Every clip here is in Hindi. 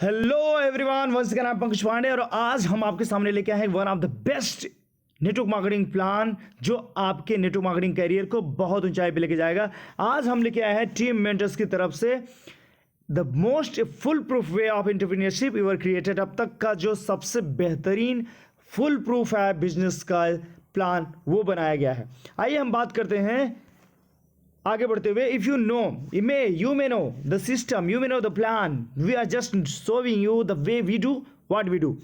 Hello everyone, once again, I'm Pankaj Pandey और आज हम आपके सामने लेके आए हैं one of the best network marketing plan जो आपके नेटवर्क मार्केटिंग करियर को बहुत ऊंचाई पे लेके जाएगा। आज हम लेके आए हैं टीम मेंटर्स की तरफ से the most foolproof way of entrepreneurship you're created. अब तक का जो सबसे बेहतरीन फुल प्रूफ है बिजनेस का प्लान वो बनाया गया है। आइए हम बात करते हैं आगे बढ़ते हुए। If you may know the system, you may know the plan, we are just showing you the way we do what we do.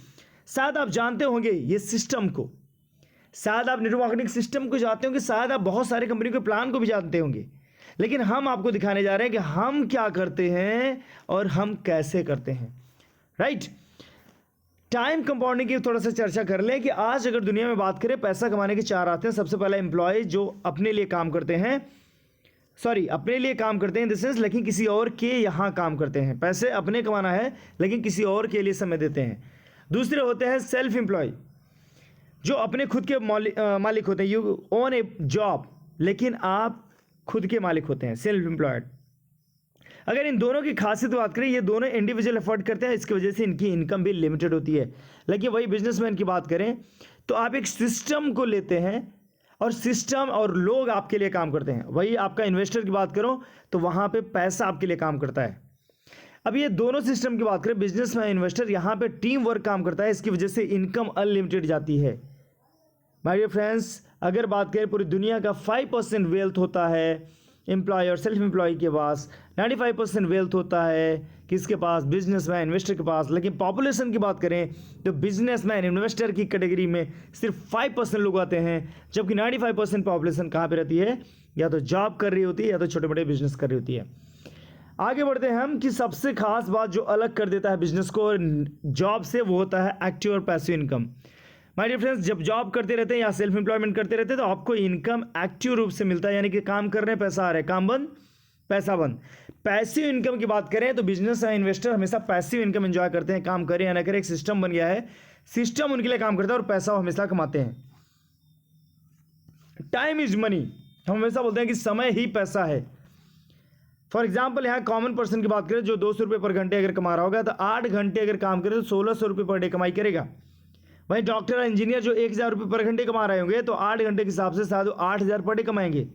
शायद आप जानते होंगे ये सिस्टम को, शायद आप नेटवर्क मार्केटिंग सिस्टम को जानते होंगे, शायद आप बहुत सारे कंपनी के प्लान को भी जानते होंगे, लेकिन हम आपको दिखाने जा रहे हैं कि हम क्या करते हैं और हम कैसे करते हैं। राइट, टाइम कंपाउंडिंग की थोड़ा सा चर्चा कर लें कि आज अगर दुनिया में बात करें, पैसा कमाने के चार आते हैं। सबसे पहला एम्प्लॉय जो अपने लिए काम करते हैं, अपने लिए काम करते हैं इन द सेंस, लेकिन किसी और के यहाँ काम करते हैं। पैसे अपने कमाना है लेकिन किसी और के लिए समय देते हैं। दूसरे होते हैं सेल्फ एम्प्लॉय जो अपने खुद के मालिक होते हैं। यू ओन ए जॉब लेकिन आप खुद के मालिक होते हैं, सेल्फ एम्प्लॉयड। अगर इन दोनों की खासियत बात करें, ये दोनों इंडिविजुअल एफर्ट करते हैं, इसकी वजह से इनकी इनकम भी लिमिटेड होती है। लेकिन वही बिजनेसमैन की बात करें तो आप एक सिस्टम को लेते हैं और सिस्टम और लोग आपके लिए काम करते हैं। वही आपका इन्वेस्टर की बात करो तो वहां पे पैसा आपके लिए काम करता है। अब ये दोनों सिस्टम की बात करें, बिजनेस में इन्वेस्टर, यहां पे टीम वर्क काम करता है, इसकी वजह से इनकम अनलिमिटेड जाती है। माय डियर फ्रेंड्स, अगर बात करें पूरी दुनिया का 5% वेल्थ होता है एम्प्लॉय और सेल्फ एम्प्लॉय के पास, 95% वेल्थ होता है किसके पास, बिजनेसमैन इन्वेस्टर के पास। लेकिन पॉपुलेशन की बात करें तो बिजनेसमैन इन्वेस्टर की कैटेगरी में सिर्फ 5% लोग आते हैं, जबकि 95% पॉपुलेशन कहाँ पे रहती है, या तो जॉब कर रही होती है या तो छोटे बड़े बिजनेस कर रही होती है। आगे बढ़ते हैं हम कि सबसे खास बात जो अलग कर देता है बिजनेस को जॉब से, वो होता है एक्टिव और passive income. My dear friends, जब जॉब करते रहते हैं या सेल्फ एम्प्लॉयमेंट करते रहते हैं तो आपको इनकम एक्टिव रूप से मिलता है, यानी कि काम कर रहे हैं पैसा आ रहा है, काम बंद पैसा बंद। पैसिव इनकम की बात करें तो बिजनेस या इन्वेस्टर हमेशा पैसिव इनकम एंजॉय करते हैं, काम करें या ना करें, एक सिस्टम बन गया है, सिस्टम उनके लिए काम करता है और पैसा वो हमेशा कमाते हैं। टाइम इज मनी, हम हमेशा बोलते हैं कि समय ही पैसा है। फॉर एग्जाम्पल यहाँ कॉमन पर्सन की बात करें जो 200 रुपये पर घंटे अगर कमा रहा होगा तो 8 घंटे अगर काम करे तो 1600 रुपये पर डे कमाई करेगा। वहीं डॉक्टर और इंजीनियर जो 1000 रुपये पर घंटे कमा रहे होंगे तो 8 घंटे के हिसाब से शायद 8000 पर डे कमाएंगे।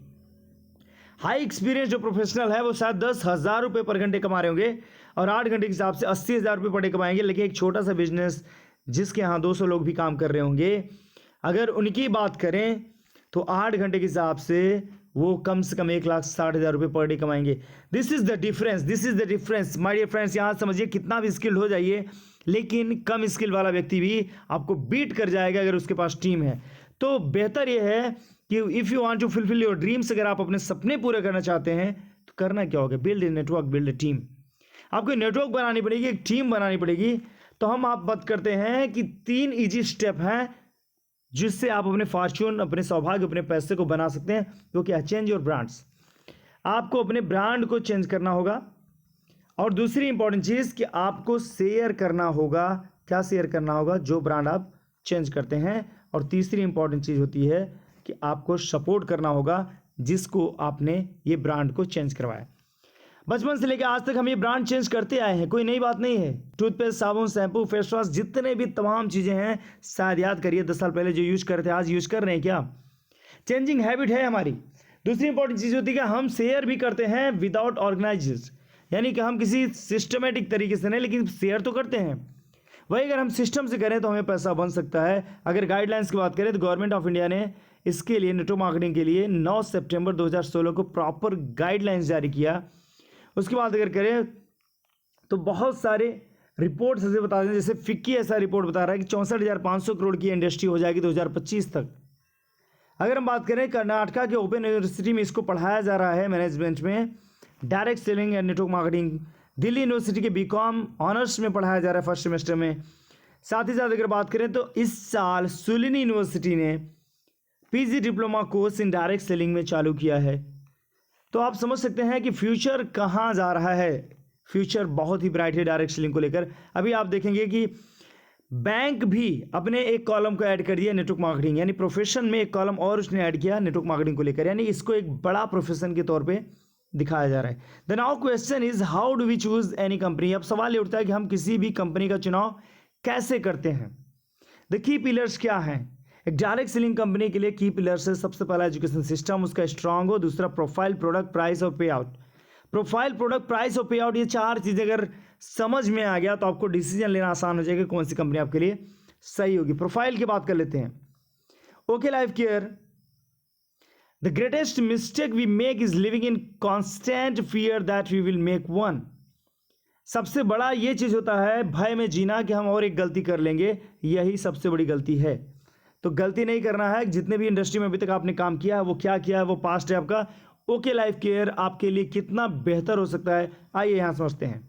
हाई एक्सपीरियंस जो प्रोफेशनल है वो शायद 10,000 रुपये पर घंटे कमा रहे होंगे और 8 घंटे के हिसाब से 80,000 रुपये पर डे कमाएंगे। लेकिन एक छोटा सा बिजनेस जिसके यहाँ 200 लोग भी काम कर रहे होंगे, अगर उनकी बात करें तो 8 घंटे के हिसाब से वो कम से कम 1,60,000 रुपये पर डे कमाएंगे। This is the difference my dear friends. यहाँ समझिए कितना भी स्किल्ड हो जाइए लेकिन कम स्किल वाला व्यक्ति भी आपको बीट कर जाएगा अगर उसके पास टीम है। तो बेहतर यह है कि if you want to fulfil your dreams, अगर आप अपने सपने पूरे करना चाहते हैं तो करना क्या होगा, build a network, build a team. आपको नेटवर्क बनानी पड़ेगी, एक टीम बनानी पड़ेगी। तो हम आप बात करते हैं कि 3 ईजी स्टेप हैं जिससे आप अपने फॉर्च्यून, अपने सौभाग्य, अपने पैसे को बना सकते हैं। तो क्या, चेंज योर ब्रांड्स, आपको अपने ब्रांड को चेंज करना होगा। और दूसरी इंपॉर्टेंट चीज़ कि आपको शेयर करना होगा। क्या शेयर करना होगा, जो ब्रांड आप चेंज करते हैं। और तीसरी इंपॉर्टेंट चीज़ होती है कि आपको सपोर्ट करना होगा जिसको आपने ये ब्रांड को चेंज करवाया। बचपन से लेकर आज तक हम ये ब्रांड चेंज करते आए हैं, कोई नई बात नहीं है। टूथपेस्ट, साबुन, शैम्पू, फेस वॉश, जितने भी तमाम चीज़ें हैं, शायद याद करिए 10 साल पहले जो यूज़ करते थे आज यूज़ कर रहे हैं क्या। चेंजिंग हैबिट है हमारी। दूसरी इंपॉर्टेंट चीज़ होती है कि हम शेयर भी करते हैं विदाउट ऑर्गेनाइज, यानी कि हम किसी सिस्टमेटिक तरीके से नहीं, लेकिन शेयर तो करते हैं। वही अगर हम सिस्टम से करें तो हमें पैसा बन सकता है। अगर गाइडलाइंस की बात करें तो गवर्नमेंट ऑफ इंडिया ने इसके लिए नेटवर्क मार्केटिंग के लिए 9 सितंबर 2016 को प्रॉपर गाइडलाइंस जारी किया। उसके बाद अगर करें तो बहुत सारे रिपोर्ट्स ऐसे बता दें, जैसे फिक्की ऐसा रिपोर्ट बता रहा है कि 64,500 करोड़ की इंडस्ट्री हो जाएगी 2025 तक। अगर हम बात करें कर्नाटका के ओपन यूनिवर्सिटी में इसको पढ़ाया जा रहा है मैनेजमेंट में, direct selling and network marketing. Delhi university के बीकॉम ऑनर्स में पढ़ाया जा रहा है फर्स्ट सेमेस्टर में। साथ ही साथ अगर बात करें तो इस साल सुलिनी यूनिवर्सिटी ने PG diploma course in direct selling में चालू किया है। तो आप समझ सकते हैं कि फ्यूचर कहाँ जा रहा है। फ्यूचर बहुत ही ब्राइट है डायरेक्ट सेलिंग को लेकर। अभी आप देखेंगे कि बैंक भी अपने एक कॉलम को ऐड कर दिया नेटवर्क मार्केटिंग, यानी प्रोफेशन में एक कॉलम और उसने ऐड किया नेटवर्क मार्केटिंग को लेकर, यानी इसको एक बड़ा प्रोफेशन के तौर पे दिखाया जा रहा है। The now question is how do we choose any company. अब सवाल ये उठता है कि हम किसी भी कंपनी का चुनाव कैसे करते हैं। द की पिलर्स क्या हैं। एक डायरेक्ट सेलिंग कंपनी के लिए की पिलर्स है, सबसे पहला एजुकेशन सिस्टम उसका स्ट्रांग हो, दूसरा प्रोफाइल, प्रोडक्ट, प्राइस और पे आउट। प्रोफाइल, प्रोडक्ट, प्राइस और पे आउट, ये चार चीज़ें अगर समझ में आ गया तो आपको डिसीजन लेना आसान हो जाएगा कौन सी कंपनी आपके लिए सही होगी। प्रोफाइल की बात कर लेते हैं। Okay life care, the greatest mistake we make is living in constant fear that we will make one. सबसे बड़ा ये चीज़ होता है भय में जीना कि हम और एक गलती कर लेंगे, यही सबसे बड़ी गलती है। तो गलती नहीं करना है। जितने भी इंडस्ट्री में अभी तक आपने काम किया है वो क्या किया है, वो पास्ट है आपका। ओके लाइफ केयर आपके लिए कितना बेहतर हो सकता है, आइए यहाँ समझते हैं।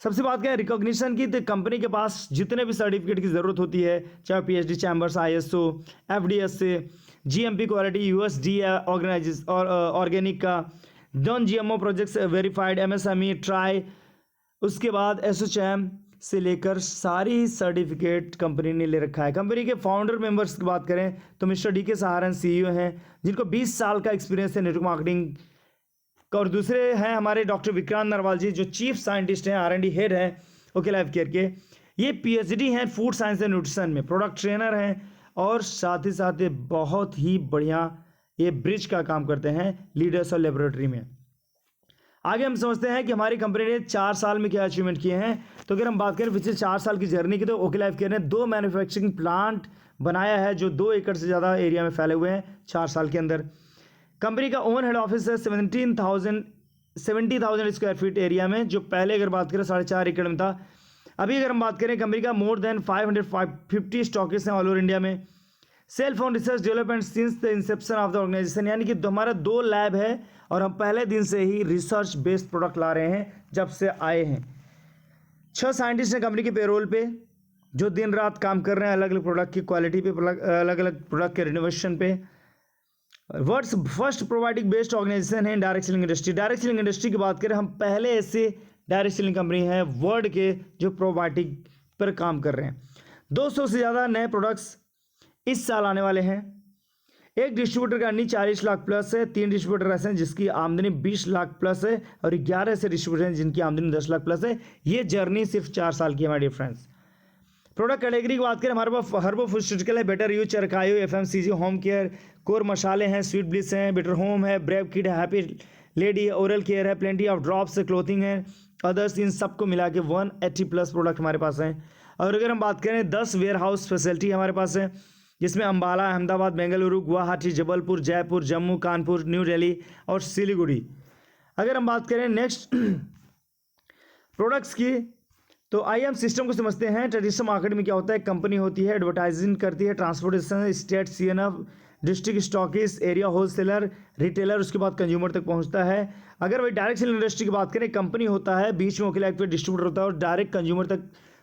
सबसे बात क्या है रिकॉग्निशन की। तो कंपनी के पास जितने भी सर्टिफिकेट की ज़रूरत होती है, चाहे पीएचडी चैम्बर्स, ISO, FDS से, GMP क्वालिटी, USD ऑर्गेनिक का, non GMO projects verified, MSME, try, उसके बाद SHM से लेकर सारी सर्टिफिकेट कंपनी ने ले रखा है। कंपनी के फाउंडर मेंबर्स की बात करें तो मिस्टर DK सहारन CEO हैं, जिनको 20 साल का एक्सपीरियंस है नेटवर्क मार्केटिंग का। और दूसरे हैं हमारे डॉक्टर विक्रांत नरवाल जी, जो चीफ साइंटिस्ट हैं, R&D हेड हैं ओके लाइफ केयर के। ये PhD हैं फूड साइंस एंड न्यूट्रिशन में, प्रोडक्ट ट्रेनर हैं और साथ ही साथ ये बहुत ही बढ़िया ये ब्रिज का काम करते हैं लीडर्स और लेबोरेटरी में। आगे हम समझते हैं कि हमारी कंपनी ने 4 साल में क्या अचीवमेंट किए हैं। तो अगर हम बात करें पिछले 4 साल की जर्नी की, तो ओके लाइफ केयर ने 2 मैन्युफैक्चरिंग प्लांट बनाया है जो 2 एकड़ से ज़्यादा एरिया में फैले हुए हैं 4 साल के अंदर। कंपनी का ओन हेड ऑफिस है 70,000 स्क्वायर फीट एरिया में, जो पहले अगर बात करें 4.5 एकड़ में था। अभी अगर हम बात करें कंपनी का मोर देन 550 स्टॉकिस्ट हैं ऑल ओवर इंडिया में। Self on research development since the inception of the organisation, यानी कि हमारा 2 लैब है और हम पहले दिन से ही रिसर्च बेस्ड प्रोडक्ट ला रहे हैं जब से आए हैं। 6 साइंटिस्ट हैं कंपनी के पेरोल पे जो दिन रात काम कर रहे हैं अलग अलग प्रोडक्ट की क्वालिटी पे, अलग अलग प्रोडक्ट के रिनोवेशन पे। World's first probiotic based organisation है direct selling industry. Direct selling industry की बात करें, हम पहले ऐसे डायरेक्ट सेलिंग कंपनी है वर्ल्ड के जो प्रोबायोटिक पर काम कर रहे हैं। 200 से ज़्यादा नए प्रोडक्ट्स इस साल आने वाले हैं। एक डिस्ट्रीब्यूटर का अर्निंग 40 लाख प्लस है, 3 डिस्ट्रीब्यूटर ऐसे हैं जिसकी आमदनी 20 लाख प्लस है और 11 ऐसे डिस्ट्रीब्यूटर हैं जिनकी आमदनी 10 लाख प्लस है। ये जर्नी सिर्फ 4 साल की है my dear friends. Product category की बात करें, हमारे पास हर्बो फूडस्टिकल है, बेटर यूज, चरकायो, FMCG, होम केयर, कोर मसाले हैं, स्वीट ब्लिस हैं, बेटर होम है, ब्रेव किड है, हैप्पी लेडी है, ओरल केयर है, प्लेंटी ऑफ ड्रॉप्स है, क्लोथिंग है, अदर्स, इन सबको मिला के 180 प्लस प्रोडक्ट हमारे पास हैं। और अगर हम बात करें 10 वेयर हाउस फैसिलिटी हमारे पास है, जिसमें अम्बाला, अहमदाबाद, बेंगलुरु, गुवाहाटी, जबलपुर, जयपुर, जम्मू, कानपुर, न्यू दिल्ली और सिलीगुड़ी। अगर हम बात करें नेक्स्ट प्रोडक्ट्स की, तो IM सिस्टम को समझते हैं। ट्रेडिशनल मार्केट में क्या होता है, कंपनी होती है, एडवर्टाइजिंग करती है, transportation, state, CNF, district stockist, area wholesaler, retailer, उसके बाद कंज्यूमर तक पहुंचता है। अगर वही डायरेक्ट सेलिंग इंडस्ट्री की बात करें, कंपनी होता है, बीच में वकील डिस्ट्रीब्यूटर होता है और डायरेक्ट कंज्यूमर तक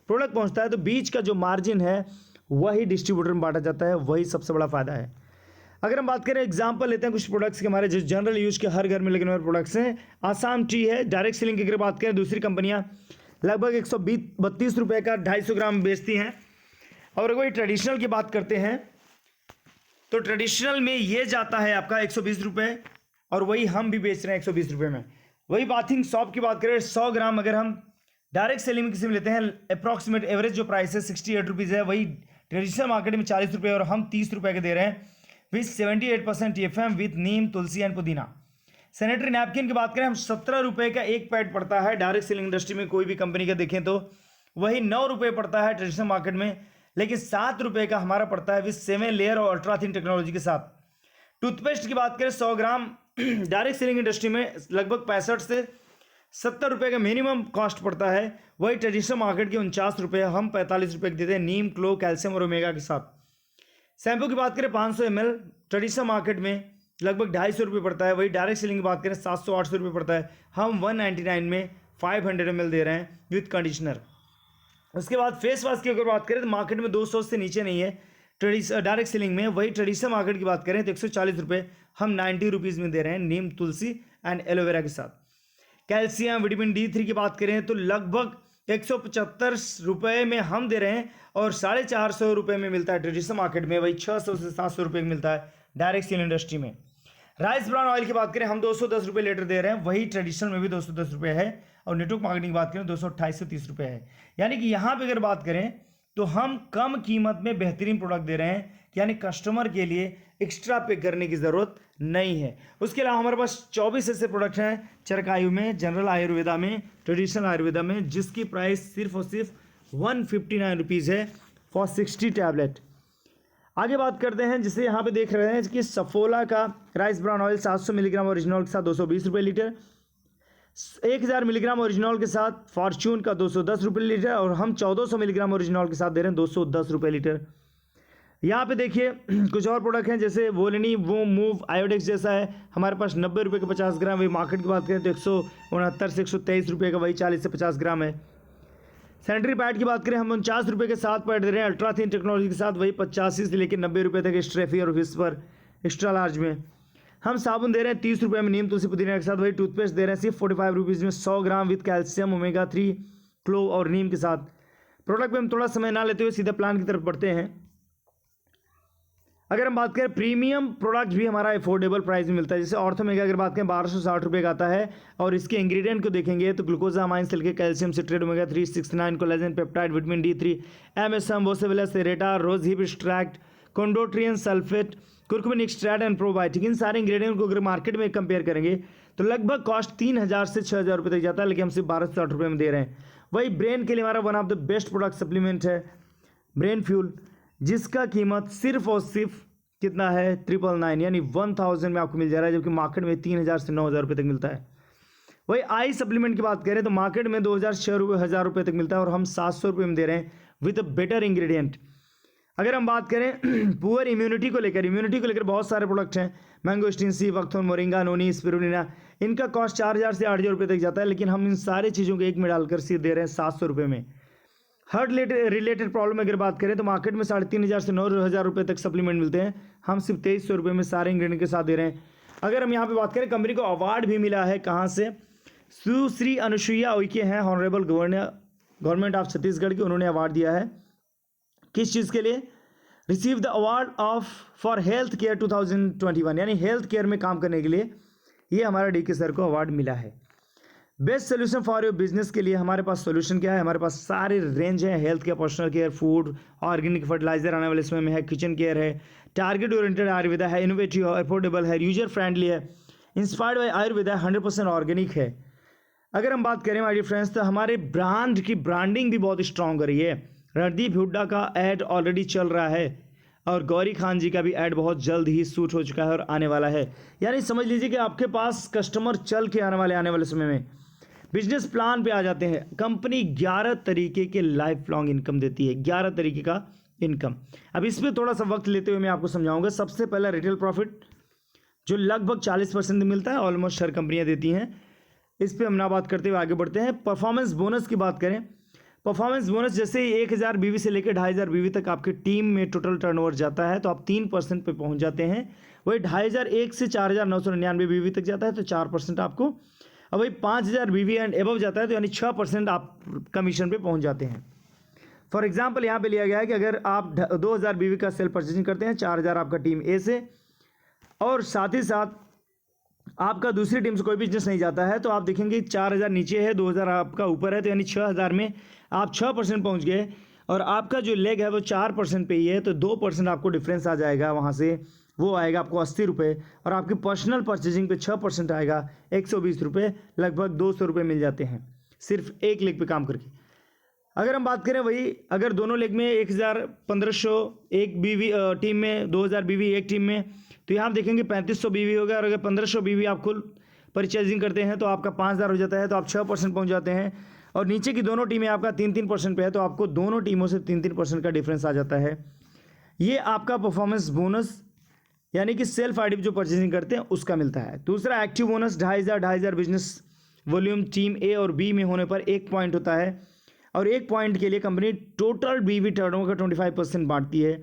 प्रोडक्ट पहुंचता है। तो बीच का जो मार्जिन है वही डिस्ट्रीब्यूटर में बांटा जाता है, वही सबसे बड़ा फायदा है। अगर हम बात करें एग्जांपल लेते हैं कुछ प्रोडक्ट्स के, हमारे जो जनरल यूज के हर घर में लगने वाले प्रोडक्ट्स हैं। आसाम टी है, डायरेक्ट सेलिंग की अगर बात करें, दूसरी कंपनियां लगभग 132 रुपये का 250 ग्राम बेचती हैं। और अगर वही ट्रेडिशनल की बात करते हैं तो ट्रेडिशनल में ये जाता है आपका 120 रुपये और वही हम भी बेच रहे हैं 120 रुपये में। वही बाथिंग सॉप की बात करें, 100 ग्राम अगर हम डायरेक्ट सेलिंग में किसी में लेते हैं, अप्रॉक्सीमेट एवरेज जो प्राइस है 68 रुपीज़ है, वही ट्रेडिशनल मार्केट में 40 रुपये और हम 30 रुपये के दे रहे हैं with 78% TFM with Neem, Tulsi and पुदीना। सैनिटरी नैपकिन की बात करें, हम 17 रुपये का एक पैड पड़ता है डायरेक्ट सेलिंग इंडस्ट्री में, कोई भी कंपनी का देखें तो वही 9 रुपये पड़ता है ट्रेडिशनल मार्केट में, लेकिन 7 रुपये का हमारा पड़ता है विथ 7 लेयर और अल्ट्रा थिन टेक्नोलॉजी के साथ। टूथपेस्ट की बात करें, 100 ग्राम डायरेक्ट सेलिंग इंडस्ट्री में लगभग 65 से 70 रुपये का मिनिमम कॉस्ट पड़ता है, वही ट्रेडिशनल मार्केट के 49 रुपये, हम 45 रुपये के देते हैं नीम, क्लो, कैल्शियम और ओमेगा के साथ। शैम्पू की बात करें 500 ml ट्रेडिशनल मार्केट में लगभग 250 रुपये पड़ता है, वही डायरेक्ट सेलिंग की बात करें 700-800 रुपये पड़ता है, हम 199 में 500 ml दे रहे हैं विथ कंडीशनर। उसके बाद फेस वॉश की अगर बात करें तो मार्केट में 200 से नीचे नहीं है डायरेक्ट सेलिंग में, वही ट्रेडिशनल मार्केट की बात करें तो 140 रुपये, हम 90 रुपीज़ में दे रहे हैं नीम, तुलसी एंड एलोवेरा के साथ। कैल्शियम, विटामिन D3 की बात करें तो लगभग 175 रुपये में हम दे रहे हैं और 450 रुपये में मिलता है ट्रेडिशनल मार्केट में, वही 600 से 700 रुपये में मिलता है डायरेक्ट सेलिंग इंडस्ट्री में। राइस ब्राउन ऑयल की बात करें हम 210 रुपये लीटर दे रहे हैं, वही ट्रेडिशनल में भी 210 रुपये है, और नेटवर्क मार्केटिंग की बात करें 228 से 30 रुपये है। यानी कि यहाँ पे अगर बात करें तो हम कम कीमत में बेहतरीन प्रोडक्ट दे रहे हैं, यानी कस्टमर के लिए एक्स्ट्रा पे करने की ज़रूरत नहीं है। उसके अलावा हमारे पास 24 ऐसे प्रोडक्ट हैं चरक आयु में, जनरल आयुर्वेदा में, ट्रेडिशनल आयुर्वेदा में, जिसकी प्राइस सिर्फ और सिर्फ 159 रुपीज़ है फॉर 60 टैबलेट। आगे बात करते हैं जिसे यहाँ पे देख रहे हैं कि सफोला का rice brown oil 700 milligram original के साथ 220 रुपये लीटर, 1000 मिलीग्राम ओरिजिनल के साथ फॉर्च्यून का 210 रुपये लीटर, और हम 1400 मिलीग्राम ओरिजिनल के साथ दे रहे हैं 210 रुपये लीटर। यहाँ पे देखिए कुछ और प्रोडक्ट हैं जैसे वोलिनी वो मूव आयोडेक्स जैसा है, हमारे पास 90 रुपये का 50 ग्राम, वही मार्केट की बात करें तो 169 से 123 रुपये का, वही 40 से 50 ग्राम है। सैनिटरी पैड की बात करें हम 49 रुपये के साथ पैड दे रहे हैं अल्ट्रा थिन टेक्नोलॉजी के साथ, वही 85 से लेकर 90 रुपये तक स्ट्रेफी और विस्पर एक्स्ट्रा लार्ज में। हम साबुन दे रहे हैं 30 रुपये में नीम तुलसी पुदीना के साथ, वही टूथपेस्ट दे रहे हैं सिर्फ 45 रुपीज़ में 100 ग्राम विद कैल्शियम ओमेगा 3 क्लोव और नीम के साथ। प्रोडक्ट में हम थोड़ा समय ना लेते हुए सीधा प्लान की तरफ बढ़ते हैं। अगर हम बात करें प्रीमियम प्रोडक्ट भी हमारा अफोर्डेबल प्राइस में मिलता है, जैसे ऑर्थोमेगा अगर बात करें 1260 रुपये का आता है, और इसके इंग्रेडिएंट को देखेंगे तो ग्लूकोजामाइन से लेकर calcium citrate omega 3 69 collagen peptide vitamin D3 MSM boswellia serrata rose hip extract chondroitin sulphate curcumin extract and probiotic, इन सारे इंग्रेडिएंट को अगर मार्केट में कंपेयर करेंगे तो लगभग कॉस्ट 3000 से 6000 रुपये तक जाता है, लेकिन हम सिर्फ 1260 रुपये में दे रहे हैं। वही ब्रेन के लिए हमारा one of the best product supplement है ब्रेन फ्यूल, जिसका कीमत सिर्फ और सिर्फ कितना है 999 यानी 1000 में आपको मिल जा रहा है, जबकि मार्केट में 3000 से 9000 रुपये तक मिलता है। वही आई सप्लीमेंट की बात करें तो मार्केट में 1000 रुपये तक मिलता है, और हम 700 रुपये में दे रहे हैं विद अ बेटर इंग्रेडिएंट। अगर हम बात करें पुअर इम्यूनिटी को लेकर बहुत सारे प्रोडक्ट हैं, मैंगोस्टीन सी वक्थोन मोरिंगा नोनी स्पिरुलिना, इनका कॉस्ट 4000 से 8000 रुपये तक जाता है, लेकिन हम इन सारी चीज़ों को एक में डालकर सिर्फ दे रहे हैं 700 रुपये में। हार्ट रिलेटेड प्रॉब्लम अगर बात करें तो मार्केट में 3500 से 9000 रुपये तक सप्लीमेंट मिलते हैं, हम सिर्फ 2300 रुपये में सारे इंग्रेडिएंट के साथ दे रहे हैं। अगर हम यहाँ पे बात करें कंपनी को अवार्ड भी मिला है, कहाँ से, सुश्री अनुसुईया उइके हैं ऑनरेबल गवर्नमेंट ऑफ छत्तीसगढ़ की, उन्होंने अवार्ड दिया है किस चीज़ के लिए, receive the award of for health care 2021, यानी हेल्थ केयर में काम करने के लिए ये हमारा DK सर को अवार्ड मिला है। Best solution for your business के लिए हमारे पास सोल्यूशन क्या है, हमारे पास सारे रेंज है, health care, personal care, food, organic fertiliser आने वाले समय में है, किचन केयर है, टारगेट ओरिएंटेड आयुर्वेदा है, इनोवेटिव है, अफोर्डेबल है, यूजर फ्रेंडली है, इंस्पायर्ड बाय आयुर्वेदा, 100% ऑर्गेनिक है। अगर हम बात करें माय डियर फ्रेंड्स तो हमारे ब्रांड की ब्रांडिंग भी बहुत स्ट्रॉन्ग हो रही है। रणदीप हुड्डा का ऐड ऑलरेडी चल रहा है, और गौरी खान जी का भी ऐड बहुत जल्द ही शूट हो चुका है और आने वाला है, यानी समझ लीजिए कि आपके पास कस्टमर चल के आने वाले समय में। बिजनेस प्लान पे आ जाते हैं, कंपनी 11 तरीके के लाइफ लॉन्ग इनकम देती है, 11 तरीके का इनकम। अब इस पर थोड़ा सा वक्त लेते हुए मैं आपको समझाऊंगा। सबसे पहला रिटेल प्रॉफिट जो लगभग 40% मिलता है, ऑलमोस्ट हर कंपनियां देती हैं, इस पर हम ना बात करते हुए आगे बढ़ते हैं। परफॉर्मेंस बोनस की बात करें, परफॉर्मेंस बोनस जैसे ही 1000 बीवी से लेकर 2500 बीवी तक आपकी टीम में टोटल टर्नओवर जाता है तो आप 3% पे पहुंच जाते हैं। वही 2501 से 4999 बीवी तक जाता है तो 4% आपको, और वही 5000 बीवी एंड एबव जाता है तो यानी 6% आप कमीशन पे पहुंच जाते हैं। फॉर एग्जाम्पल यहाँ पे लिया गया है कि अगर आप 2000 बीवी का सेल परचेजिंग करते हैं, 4000 आपका टीम ए से, और साथ ही साथ आपका दूसरी टीम से कोई बिजनेस नहीं जाता है, तो आप देखेंगे 4000 नीचे है, 2000 आपका ऊपर है, तो यानी 6000 में आप 6% पहुंच गए, और आपका जो लेग है वो 4% पे ही है, तो 2% आपको डिफरेंस आ जाएगा वहाँ से, वो आएगा आपको 80 रुपये, और आपकी पर्सनल परचेजिंग पे 6% आएगा 120 रुपये, लगभग 200 रुपये मिल जाते हैं सिर्फ एक लेग पे काम करके। अगर हम बात करें वही अगर दोनों लेग में 1000 1500 एक बीवी टीम में, 2000 बीवी एक टीम में, तो यहाँ आप देखेंगे 3500 बीवी होगा, और अगर 1500 बीवी आप खुद परचेजिंग करते हैं तो आपका 5000 हो जाता है, तो आप 6% पहुँच जाते हैं, और नीचे की दोनों टीमें आपका 3-3% पे है, तो आपको दोनों टीमों से 3-3% का डिफरेंस आ जाता है। ये आपका परफॉर्मेंस बोनस यानी कि सेल्फ आईडी जो परचेजिंग करते हैं उसका मिलता है। दूसरा active bonus 2500 business volume team A और बी में होने पर 1 पॉइंट होता है, और 1 पॉइंट के लिए कंपनी टोटल बीवी टर्नओवर का 25% बांटती है,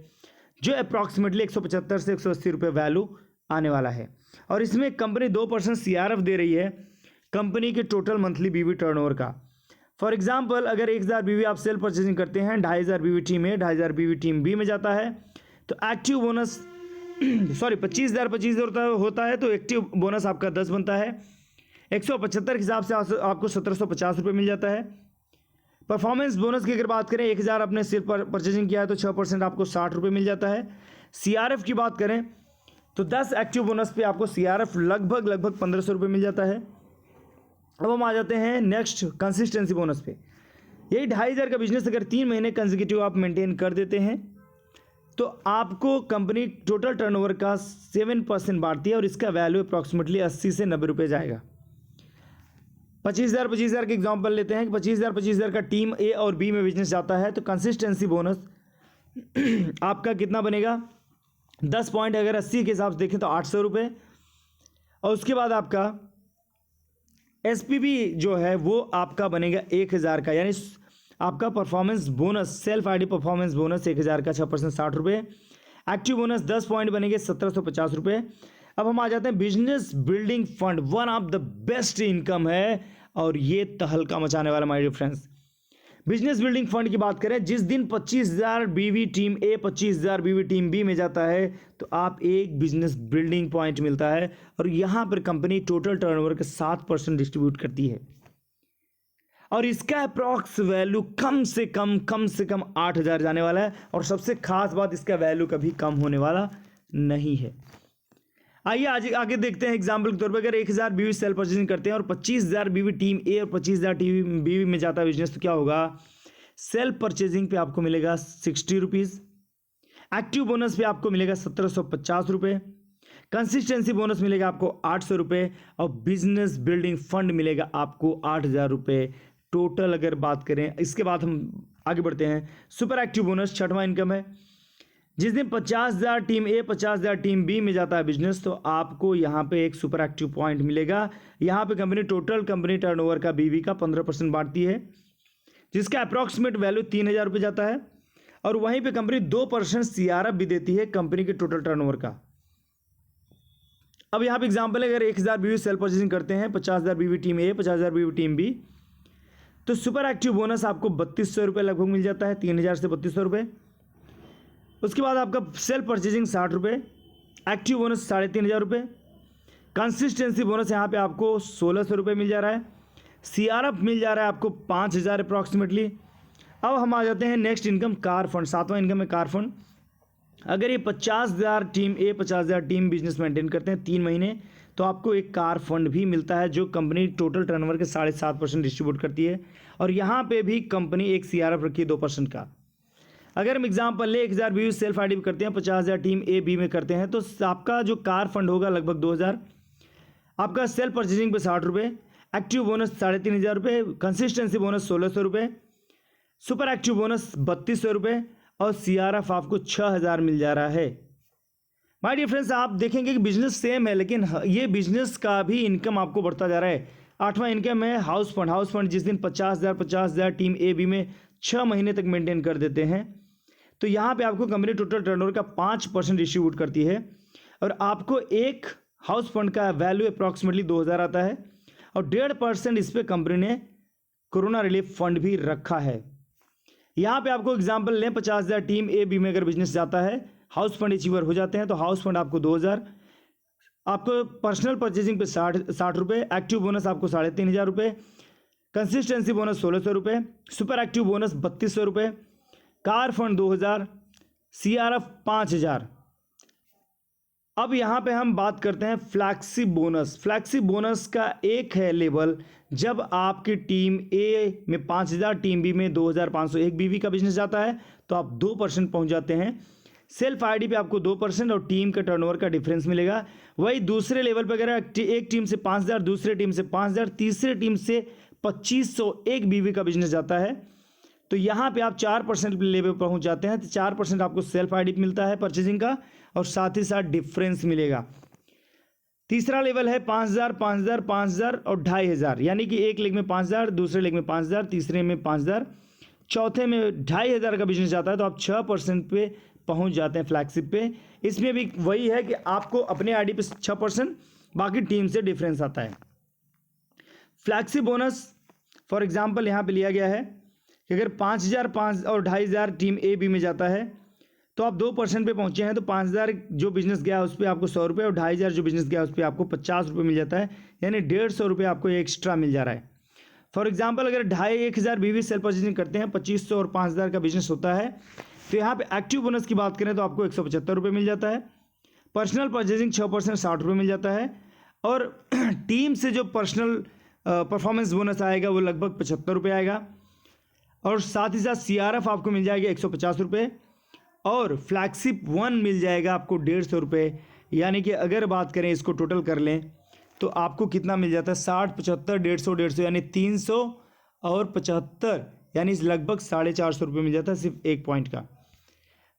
जो अप्रॉक्सीमेटली 175 से 180 रुपये वैल्यू आने वाला है, और इसमें कंपनी 2% CRF दे रही है कंपनी के टोटल मंथली बीवी टर्नओवर का। फॉर एग्जाम्पल अगर 1000 बीवी आप सेल परचेजिंग करते हैं, 2500 बीवी टीम ए, 2500 बीवी टीम बी में जाता है, तो एक्टिव बोनस सॉरी 25,000 होता है तो एक्टिव बोनस आपका 10 बनता है। 175 के हिसाब से आपको 1750 रुपये मिल जाता है। परफॉर्मेंस बोनस की अगर बात करें, 1000 आपने सिर्फ परचेजिंग किया है तो 6% आपको 60 रुपये मिल जाता है। CRF की बात करें तो 10 एक्टिव बोनस पे आपको CRF लगभग 1500 रुपये मिल जाता है। अब हम आ जाते हैं नेक्स्ट कंसिस्टेंसी बोनस पे। यही 2500 का बिजनेस अगर 3 महीने कंसेक्यूटिव आप मेंटेन कर देते हैं तो आपको कंपनी टोटल टर्नओवर का 7% बांटती है और इसका वैल्यू अप्रॉक्सीमेटली 80 से 90 रुपये जाएगा। 25,000 के एग्जांपल लेते हैं कि 25,000 का टीम ए और बी में बिजनेस जाता है तो कंसिस्टेंसी बोनस आपका कितना बनेगा, 10 पॉइंट अगर 80 के हिसाब से देखें तो 800 रुपये। और उसके बाद आपका SPB जो है वो आपका बनेगा 1000 का, यानी आपका performance bonus self ID performance bonus 1000 का 6% 60 रुपये। एक्टिव बोनस 10 पॉइंट बनेंगे 1750 रुपये। अब हम आ जाते हैं business building fund, one of the best income है और ये तहलका मचाने वाला my dear friends. Business building fund की बात करें, जिस दिन 25,000 BV team A 25,000 BV team B में जाता है तो आप एक बिजनेस बिल्डिंग पॉइंट मिलता है और यहाँ पर कंपनी टोटल टर्नओवर के 7% डिस्ट्रीब्यूट करती है और इसका अप्रॉक्स वैल्यू कम से कम 8,000 जाने वाला है। और सबसे खास बात, इसका वैल्यू कभी कम होने वाला नहीं है। आइए आगे देखते हैं एग्जाम्पल के तौर पर, अगर 1000 BV सेल परचेजिंग करते हैं और 25,000 BV टीम ए और 25,000 BV में जाता है बिजनेस तो क्या होगा, सेल परचेजिंग पे आपको मिलेगा 60 रुपीज़, एक्टिव बोनस पे आपको मिलेगा 1750 रुपये, कंसिस्टेंसी बोनस मिलेगा आपको 800 रुपये और बिजनेस बिल्डिंग फंड मिलेगा आपको 8,000 रुपये टोटल अगर बात करें। इसके बाद हम आगे बढ़ते हैं। सुपर एक्टिव बोनस छठवां इनकम है। जिस दिन 50,000 टीम ए 50,000 टीम बी में जाता है बिजनेस तो आपको यहाँ पे एक सुपर एक्टिव पॉइंट मिलेगा। यहाँ पे कंपनी टोटल कंपनी टर्नओवर का BV का 15% बांटती है जिसका अप्रॉक्सीमेट वैल्यू 3,000 रुपये जाता है और वहीं पे कंपनी 2% CRF भी देती है कंपनी के टोटल टर्नओवर का। अब यहाँ पे एग्जाम्पल है, अगर 1000 BV सेल परचेजिंग करते हैं, 50,000 BV टीम ए 50,000 BV टीम बी तो सुपर एक्टिव बोनस आपको 3200 रुपये लगभग मिल जाता है, 3,000 से 3200 रुपये। उसके बाद आपका सेल परचेजिंग 60 रुपये, एक्टिव बोनस 3,500 रुपये, कंसिस्टेंसी बोनस यहाँ पे आपको 1,600 रुपये मिल जा रहा है, CRF मिल जा रहा है आपको 5,000 अप्रॉक्सीमेटली। अब हम आ जाते हैं नेक्स्ट इनकम कार फंड, सातवां इनकम है कार फंड। अगर ये 50,000 टीम ए 50,000 टीम बिजनेस मेंटेन करते हैं 3 महीने तो आपको एक कार फंड भी मिलता है जो कंपनी टोटल टर्नओवर के 7.5% डिस्ट्रीब्यूट करती है और यहाँ पे भी कंपनी एक CRF रखी है 2% का। अगर हम एग्जाम्पल ले 1000 BV सेल्फ आईडी करते हैं, 50,000 टीम ए बी में करते हैं तो आपका जो कार फंड होगा लगभग 2,000, आपका सेल परचेजिंग पे 60 रुपये, एक्टिव बोनस 3,500 रुपये, कंसिस्टेंसी बोनस 1,600 रुपये, सुपर एक्टिव बोनस 3,200 रुपये और CRF आपको 6,000 मिल जा रहा है। माय डियर फ्रेंड्स, आप देखेंगे कि बिजनेस सेम है लेकिन ये बिजनेस का भी इनकम आपको बढ़ता जा रहा है। आठवां इनकम है हाउस फंड। हाउस फंड जिस दिन 50,000 टीम ए बी में 6 महीने तक मेंटेन कर देते हैं तो यहाँ पे आपको कंपनी टोटल टर्नओवर का 5% डिस्ट्रीब्यूट करती है और आपको एक हाउस फंड का वैल्यू अप्रॉक्सीमेटली 2,000 आता है और 1.5% इस पर कंपनी ने कोरोना रिलीफ फंड भी रखा है। यहाँ पे आपको एग्जाम्पल लें, 50,000 टीम ए बी में अगर बिजनेस जाता है, हाउस फंड अचीवर हो जाते हैं तो हाउस फंड आपको 2,000, आपको पर्सनल परचेजिंग पे 60 रुपये, एक्टिव बोनस आपको 3,500 रुपये, कंसिस्टेंसी बोनस 1,600 रुपये, सुपर एक्टिव बोनस 3,200 रुपये, कार फंड 2,000, CRF 5,000। अब यहाँ पे हम बात करते हैं फ्लैक्सी बोनस। फ्लैक्सी बोनस का एक है लेवल, जब आपकी टीम ए में 5,000 टीम बी में 2,501 BV का बिजनेस जाता है तो आप 2% पहुँच जाते हैं। सेल्फ आईडी पे आपको 2% और टीम का टर्नओवर का डिफरेंस मिलेगा। वही दूसरे लेवल पर अगर एक टीम से 5,000, दूसरे टीम से 5,000, तीसरे टीम से 2,501 BV का बिजनेस जाता है तो यहाँ पे आप 4% लेवल पर पहुँच जाते हैं तो 4% आपको सेल्फ आईडी मिलता है परचेजिंग का और साथ ही साथ डिफरेंस मिलेगा। तीसरा लेवल है 5,000, 5,000, 5,000 और 2,500, यानी कि एक लेग में 5,000, दूसरे लेग में 5,000, तीसरे में 5,000, चौथे में 2,500 का बिजनेस जाता है तो आप 6% पे पहुंच जाते हैं फ्लैगशिप पे। इसमें भी वही है कि आपको अपने आईडी पे 6%, बाकी टीम से डिफरेंस आता है। फ्लैगशिप बोनस फॉर एग्जांपल यहाँ पे लिया गया है कि अगर 5,000 और 2,500 टीम ए बी में जाता है तो आप 2% पे पहुंचे हैं, तो 5,000 जो बिजनेस गया उस पर आपको 100 रुपये और 2,500 जो बिजनेस गया उस पर आपको 50 रुपये मिल जाता है, यानी 150 रुपये आपको एक्स्ट्रा मिल जा रहा है। फॉर एग्जाम्पल अगर 2,500 BV सेल परचेजिंग करते हैं, 2,500 और 5,000 का बिजनेस होता है, तो यहाँ पे एक्टिव बोनस की बात करें तो आपको 175 रुपये मिल जाता है। पर्सनल परचेजिंग 6% 60 रुपये मिल जाता है, और टीम से जो पर्सनल परफॉर्मेंस बोनस आएगा वो लगभग 75 रुपये आएगा, और साथ ही साथ CRF आपको मिल जाएगा 150 रुपये, और फ्लैगशिप 1 मिल जाएगा आपको 150 रुपये। यानी कि अगर बात करें इसको टोटल कर लें तो आपको कितना मिल जाता है, 60 75 150 यानी 300 और 75 यानी लगभग 450 रुपये मिल जाता है सिर्फ एक पॉइंट का।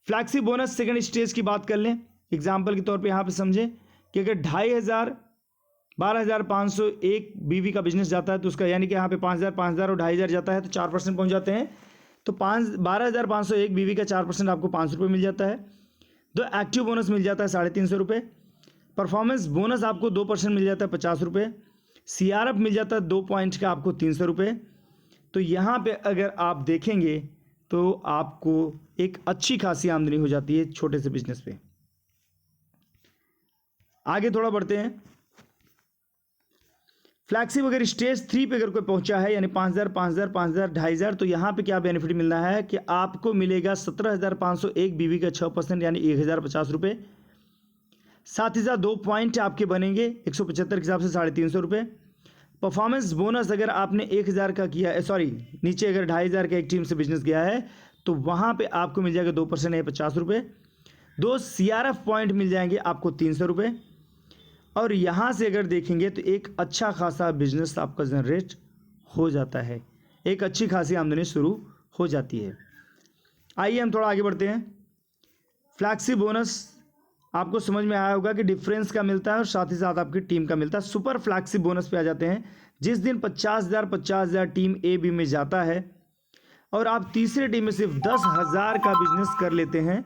फ्लैगशिप बोनस सेकंड स्टेज की बात कर लें, एग्जांपल के तौर पे यहाँ पे समझें कि अगर 2,500 12,501 BV का बिजनेस जाता है तो उसका यानी कि यहाँ पे 5,000 5,000 और 2,500 जाता है तो 4% पहुँच जाते हैं, तो 12,501 BV का 4% आपको 500 रुपये मिल जाता है। दो एक्टिव बोनस मिल जाता है 350 रुपये, परफॉर्मेंस बोनस आपको 2% मिल जाता है 50 रुपये, CRF मिल जाता है 2 पॉइंट का आपको 300 रुपये। तो यहाँ पे अगर आप देखेंगे तो आपको एक अच्छी खासी आमदनी हो जाती है छोटे से बिजनेस पे। आगे थोड़ा बढ़ते हैं। फ्लैगशिप अगर स्टेज 3 पे अगर कोई पहुंचा है यानी 5,000 5,000 5,000 2,500, तो यहाँ पे क्या बेनिफिट मिल रहा है कि आपको मिलेगा 17,501 BV का 6% यानी 1,050 रुपये। साथ ही साथ 2 पॉइंट आपके बनेंगे 175 के हिसाब से 350 रुपये। परफॉर्मेंस बोनस अगर आपने 1,000 का किया है, सॉरी नीचे अगर 2,500 का एक टीम से बिजनेस गया है तो वहाँ पे आपको मिल जाएगा 2% है 50 रुपये। 2 CRF पॉइंट मिल जाएंगे आपको 300 रुपये, और यहाँ से अगर देखेंगे तो एक अच्छा खासा बिजनेस आपका जनरेट हो जाता है, एक अच्छी खासी आमदनी शुरू हो जाती है। आइए हम थोड़ा आगे बढ़ते हैं। फ्लैगशिप बोनस आपको समझ में आया होगा कि डिफरेंस का मिलता है और साथ ही साथ आपकी टीम का मिलता है। सुपर फ्लैगशिप बोनस पे आ जाते हैं। जिस दिन 50,000 टीम AB में जाता है और आप तीसरे टीम में सिर्फ 10,000 का बिजनेस कर लेते हैं,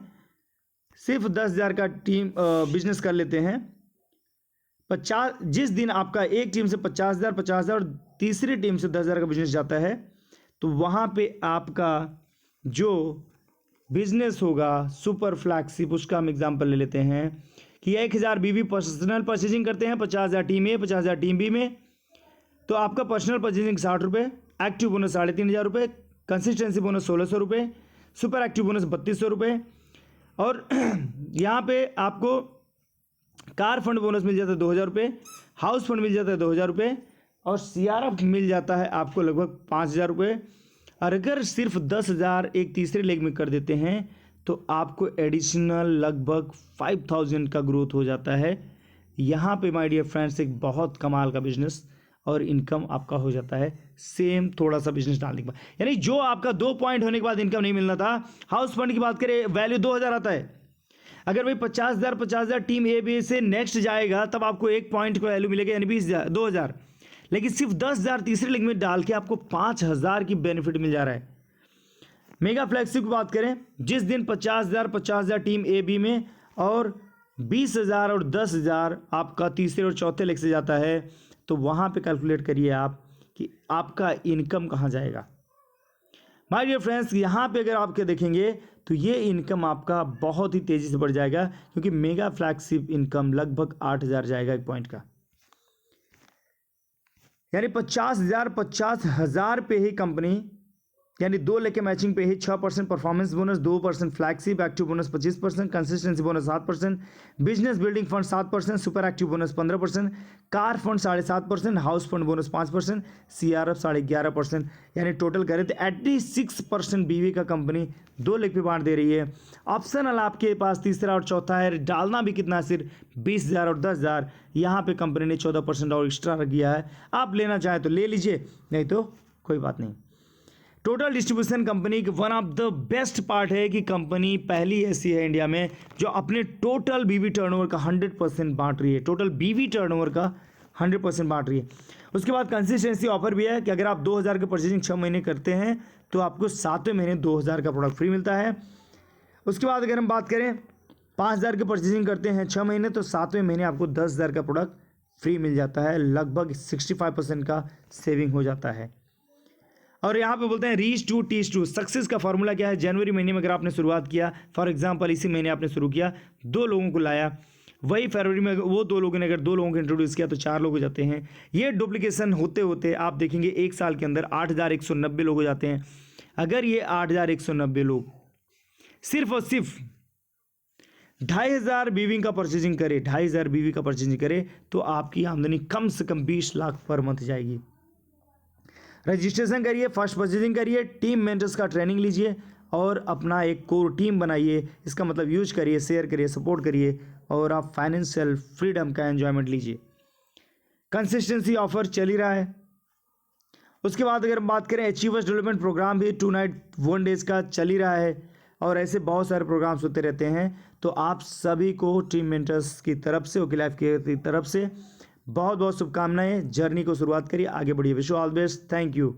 सिर्फ 10,000 का टीम बिजनेस कर लेते हैं, 50 जिस दिन आपका एक टीम से 50,000 और तीसरी टीम से 10,000 का बिजनेस जाता है, तो वहाँ पे आपका जो बिजनेस होगा सुपर फ्लैगशिप, उसका हम एग्जांपल ले लेते हैं कि 1,000 BV पर्सनल परचेजिंग करते हैं, 50,000 टीम ए 50,000 टीम बी में, तो आपका पर्सनल परचेजिंग 60 रुपये, एक्टिव बोनस 3,500 रुपये, कंसिस्टेंसी बोनस 1,600 रुपये, सुपर एक्टिव बोनस 3,200 रुपये, और यहाँ पे आपको कार फंड बोनस मिल जाता है 2,000 रुपये, हाउस फंड मिल जाता है 2,000 रुपये, और CRF मिल जाता है आपको लगभग 5,000 रुपये। और अगर सिर्फ 10,000 एक तीसरे लेग में कर देते हैं तो आपको एडिशनल लगभग 5,000 का ग्रोथ हो जाता है। यहाँ पे माय डियर फ्रेंड्स एक बहुत कमाल का बिजनेस और इनकम आपका हो जाता है सेम थोड़ा सा बिजनेस डालने के बाद। यानी जो आपका 2 पॉइंट होने के बाद इनकम नहीं मिलना था, हाउस फंड की बात करें वैल्यू 2,000 आता है। अगर भाई 50,000 टीम AB से नेक्स्ट जाएगा तब आपको 1 पॉइंट का वैल्यू मिलेगा यानी 2,000, लेकिन सिर्फ 10,000 तीसरे लिंक में डाल के आपको 5,000 की बेनिफिट मिल जा रहा है। मेगा फ्लैगशिप की बात करें, जिस दिन 50,000 टीम AB में और 20,000 और 10,000 आपका तीसरे और चौथे लेग से जाता है, तो वहाँ पे कैलकुलेट करिए आप कि आपका इनकम कहाँ जाएगा। माय डियर फ्रेंड्स, यहाँ पे अगर आपके देखेंगे तो ये इनकम आपका बहुत ही तेज़ी से बढ़ जाएगा, क्योंकि मेगा फ्लैगशिप इनकम लगभग 8,000 जाएगा एक पॉइंट का, यानी 50,000 पे ही कंपनी यानी 2 लेके मैचिंग पे ही 6% performance bonus, 2% flagship active bonus 25%, consistency bonus 7%, business building fund 7%, super active bonus 15%, car fund 7.5%, house fund bonus 5%, CRF 11.5%, यानी टोटल करें तो 86% BV का कंपनी 2 लेग पे बांट दे रही है। ऑप्शनल आपके पास तीसरा और चौथा है, डालना भी कितना सिर्फ 20,000 और 10,000, यहाँ पे कंपनी ने 14% और एक्स्ट्रा रख दिया है। आप लेना चाहें तो ले लीजिए, नहीं तो कोई बात नहीं। टोटल डिस्ट्रीब्यूशन कंपनी की one of the best part है कि कंपनी पहली ऐसी है इंडिया में जो अपने टोटल BV टर्नओवर का 100% बांट रही है, टोटल BV टर्नओवर का 100% बांट रही है। उसके बाद कंसिस्टेंसी ऑफर भी है कि अगर आप 2,000 की परचेजिंग 6 महीने करते हैं तो आपको 7वें महीने 2,000 का प्रोडक्ट फ्री मिलता है। उसके बाद अगर हम बात करें 5,000 की परचेजिंग करते हैं 6 महीने तो 7वें महीने आपको 10,000 का प्रोडक्ट फ्री मिल जाता है, लगभग 65% का सेविंग हो जाता है। और यहाँ पे बोलते हैं reach to teach to. Success का फॉर्मूला क्या है? जनवरी महीने में अगर आपने शुरुआत किया, फॉर एग्जांपल इसी महीने आपने शुरू किया, 2 लोगों को लाया, वही फरवरी में वो 2 लोगों ने अगर 2 लोगों को इंट्रोड्यूस किया तो 4 लोग हो जाते हैं। ये डुप्लीकेशन होते होते आप देखेंगे 1 साल के अंदर 8190 लोग हो जाते हैं। अगर ये 8190 लोग सिर्फ और सिर्फ 2500 बीवी का परचेजिंग करे, 2500 बीवी का परचेजिंग करे, तो आपकी आमदनी कम से कम 20 लाख पर मंथ जाएगी। रजिस्ट्रेशन करिए, फर्स्ट परचेजिंग करिए, टीम मेंटर्स का ट्रेनिंग लीजिए और अपना एक कोर टीम बनाइए। इसका मतलब यूज करिए, शेयर करिए, सपोर्ट करिए और आप फाइनेंशियल फ्रीडम का एंजॉयमेंट लीजिए। कंसिस्टेंसी ऑफर चल ही रहा है। उसके बाद अगर हम बात करें, अचीवर्स डेवलपमेंट प्रोग्राम भी 2 नाइट 1 डेज का चल ही रहा है और ऐसे बहुत सारे प्रोग्राम्स होते रहते हैं। तो आप सभी को टीम मेंटर्स की तरफ से, ओके लाइफ की तरफ से बहुत बहुत शुभकामनाएं। जर्नी को शुरुआत करिए, आगे बढ़िए। Wish you all the best. Thank you.